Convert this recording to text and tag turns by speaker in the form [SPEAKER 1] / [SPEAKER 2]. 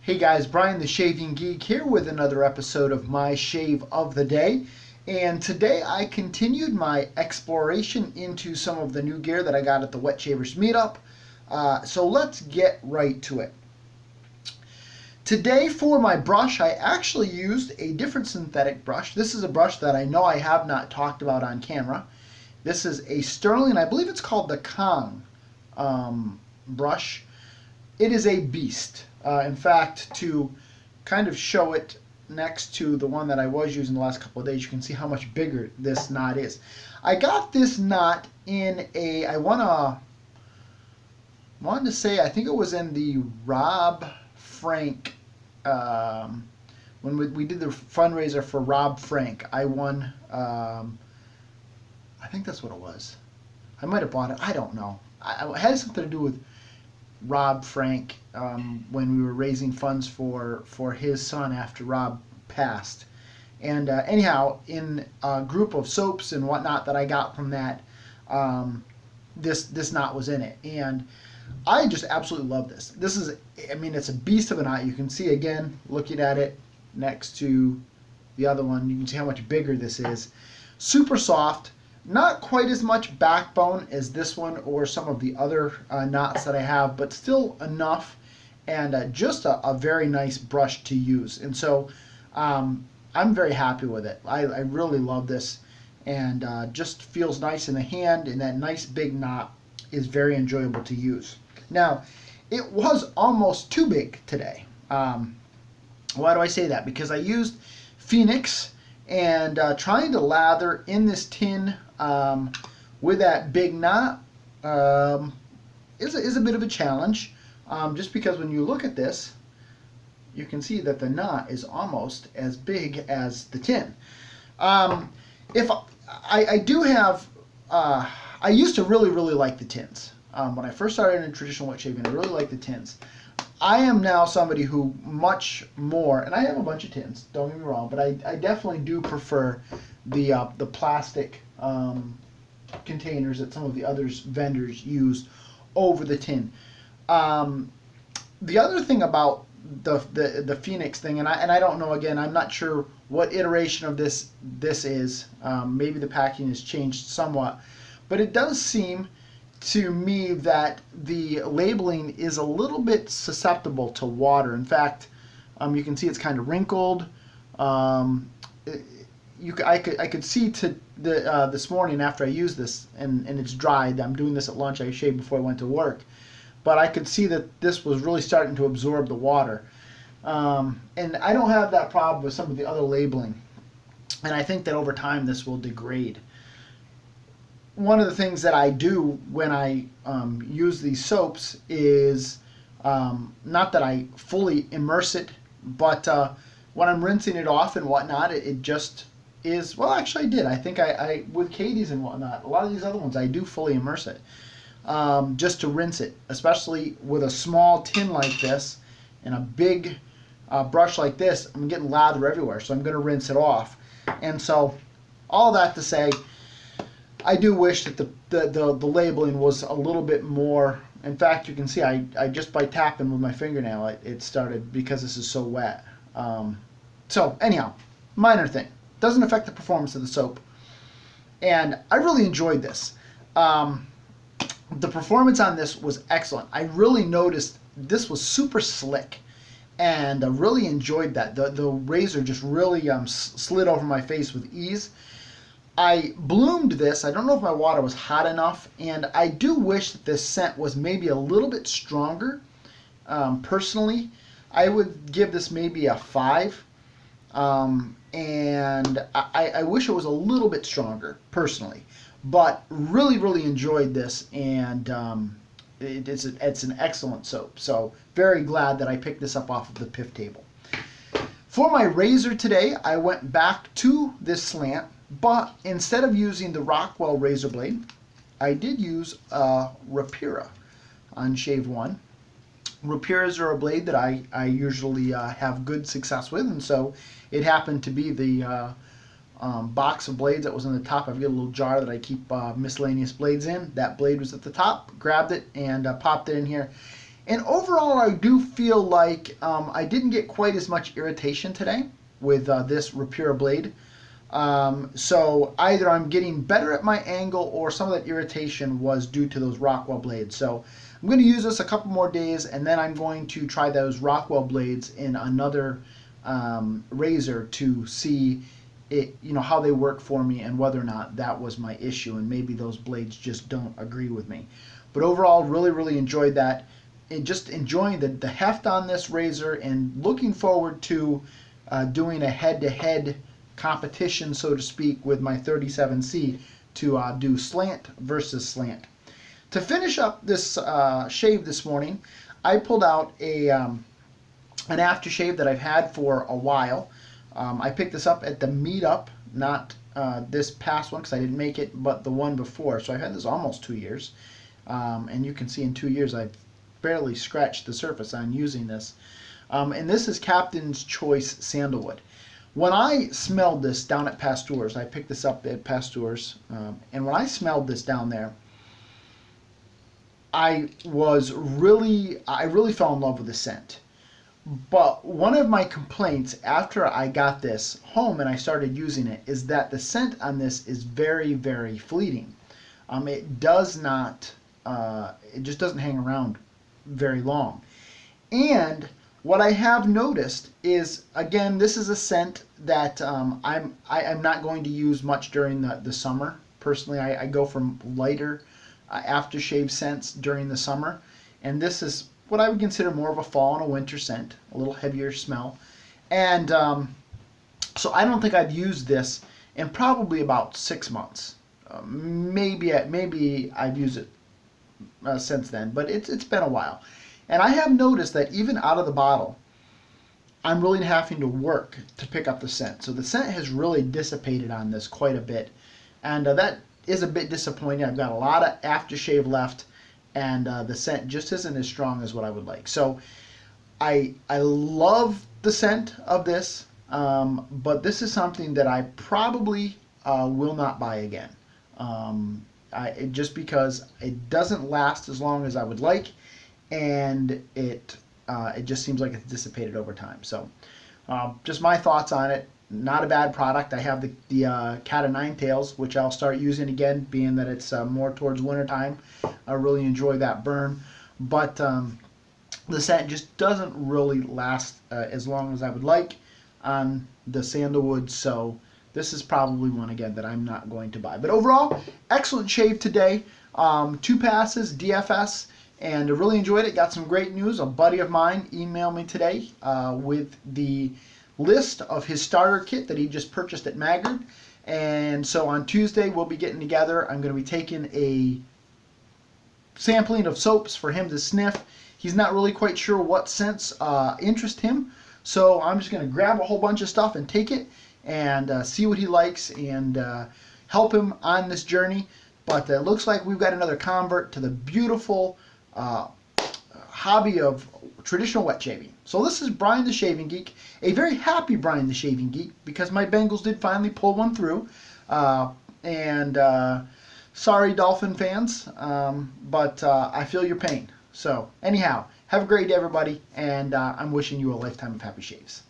[SPEAKER 1] Hey guys, Brian the Shaving Geek here with another episode of my shave of the day. And today I continued my exploration into some of the new gear that I got at the Wet Shavers meetup. So let's get right to it. Today for my brush, I actually used a different synthetic brush. This is a brush that I know I have not talked about on camera. This is a Stirling, I believe it's called the Kong brush. It is a beast. In fact, to kind of show it next to the one that I was using the last couple of days, you can see how much bigger this knot is. I got this knot in a, I wanted to say, I think it was in the Rob Frank, when we did the fundraiser for Rob Frank. I won, I think that's what it was. I might have bought it, I don't know. It had something to do with Rob Frank when we were raising funds for his son after Rob passed. And anyhow, in a group of soaps and whatnot that I got from that, this knot was in it. And I just absolutely love this. This is, I mean, it's a beast of a knot. You can see again, looking at it next to the other one, you can see how much bigger this is. Super soft. Not quite as much backbone as this one or some of the other knots that I have, but still enough, and just a very nice brush to use. And so I'm very happy with it. I really love this, and just feels nice in the hand, and that nice big knot is very enjoyable to use. Now, it was almost too big today. Why do I say that? Because I used Phoenix, and trying to lather in this tin with that big knot is a bit of a challenge, just because when you look at this, you can see that the knot is almost as big as the tin. If I do have, I used to really like the tins. When I first started in traditional wet shaving, I really liked the tins. I am now somebody who much more, and I have a bunch of tins, don't get me wrong, but I definitely do prefer the plastic containers that some of the other vendors use over the tin. The other thing about the Phoenix thing, and I don't know, again, I'm not sure what iteration of this is. Maybe the packing has changed somewhat, but it does seem to me that the labeling is a little bit susceptible to water. In fact, you can see it's kind of wrinkled. I could see this morning after I used this, and it's dried. I'm doing this at lunch. I shaved before I went to work, but I could see that this was really starting to absorb the water. And I don't have that problem with some of the other labeling, and I think that over time this will degrade. One of the things that I do when I use these soaps is not that I fully immerse it, but when I'm rinsing it off and whatnot, it just is, well, actually I did. I think I with Katie's and whatnot, a lot of these other ones I do fully immerse it, just to rinse it, especially with a small tin like this and a big brush like this. I'm getting lather everywhere, so I'm going to rinse it off. And so all that to say, I do wish that the labeling was a little bit more. In fact, you can see I just by tapping with my fingernail it started, because this is so wet. So anyhow, minor thing, doesn't affect the performance of the soap, and I really enjoyed this. The performance on this was excellent. I really noticed this was super slick, and I really enjoyed that. The razor just really slid over my face with ease. I bloomed this. I don't know if my water was hot enough, and I do wish that this scent was maybe a little bit stronger. Personally, I would give this maybe a 5, and I wish it was a little bit stronger, personally. But really enjoyed this, and it's an excellent soap. So very glad that I picked this up off of the PIF table. For my razor today, I went back to this Slant. But instead of using the Rockwell razor blade, I did use a Rapira on Shave 1. Rapiras are a blade that I usually have good success with, and so it happened to be the box of blades that was on the top. I've got a little jar that I keep miscellaneous blades in. That blade was at the top, grabbed it, and popped it in here. And overall, I do feel like I didn't get quite as much irritation today with this Rapira blade. So either I'm getting better at my angle, or some of that irritation was due to those Rockwell blades. So I'm going to use this a couple more days, and then I'm going to try those Rockwell blades in another razor to see it, how they work for me, and whether or not that was my issue, and maybe those blades just don't agree with me. But overall, really enjoyed that, and just enjoying the heft on this razor, and looking forward to doing a head-to-head competition, so to speak, with my 37C to do slant versus slant. To finish up this shave this morning, I pulled out an aftershave that I've had for a while. I picked this up at the meetup, not this past one because I didn't make it, but the one before. So I've had this almost 2 years, and you can see in 2 years I've barely scratched the surface on using this. And this is Captain's Choice Sandalwood. When I smelled this down at Pasteur's, I picked this up at Pasteur's, and when I smelled this down there, I really fell in love with the scent. But one of my complaints after I got this home and I started using it is that the scent on this is very fleeting. It does not, it just doesn't hang around very long. And what I have noticed is, again, this is a scent that I'm not going to use much during the summer. Personally, I go for lighter aftershave scents during the summer, and this is what I would consider more of a fall and a winter scent, a little heavier smell. And so I don't think I've used this in probably about 6 months. Maybe I've used it since then, but it's been a while. And I have noticed that even out of the bottle, I'm really having to work to pick up the scent. So the scent has really dissipated on this quite a bit, and that is a bit disappointing. I've got a lot of aftershave left, and the scent just isn't as strong as what I would like. So I love the scent of this, but this is something that I probably will not buy again. Just because it doesn't last as long as I would like, and it just seems like it's dissipated over time. So just my thoughts on it. Not a bad product. I have the Cat of Nine Tails, which I'll start using again, being that it's more towards wintertime. I really enjoy that burn, but the scent just doesn't really last as long as I would like on the sandalwood. So this is probably one, again, that I'm not going to buy. But overall, excellent shave today. 2 passes, DFS, and I really enjoyed it. Got some great news. A buddy of mine emailed me today with the list of his starter kit that he just purchased at Maggard. And so on Tuesday, we'll be getting together. I'm going to be taking a sampling of soaps for him to sniff. He's not really quite sure what scents interest him, so I'm just going to grab a whole bunch of stuff and take it and see what he likes, and help him on this journey. But it looks like we've got another convert to the beautiful hobby of traditional wet shaving. So this is Brian the Shaving Geek, a very happy Brian the Shaving Geek, because my Bengals did finally pull one through. Sorry, Dolphin fans, but I feel your pain. So anyhow, have a great day, everybody, and I'm wishing you a lifetime of happy shaves.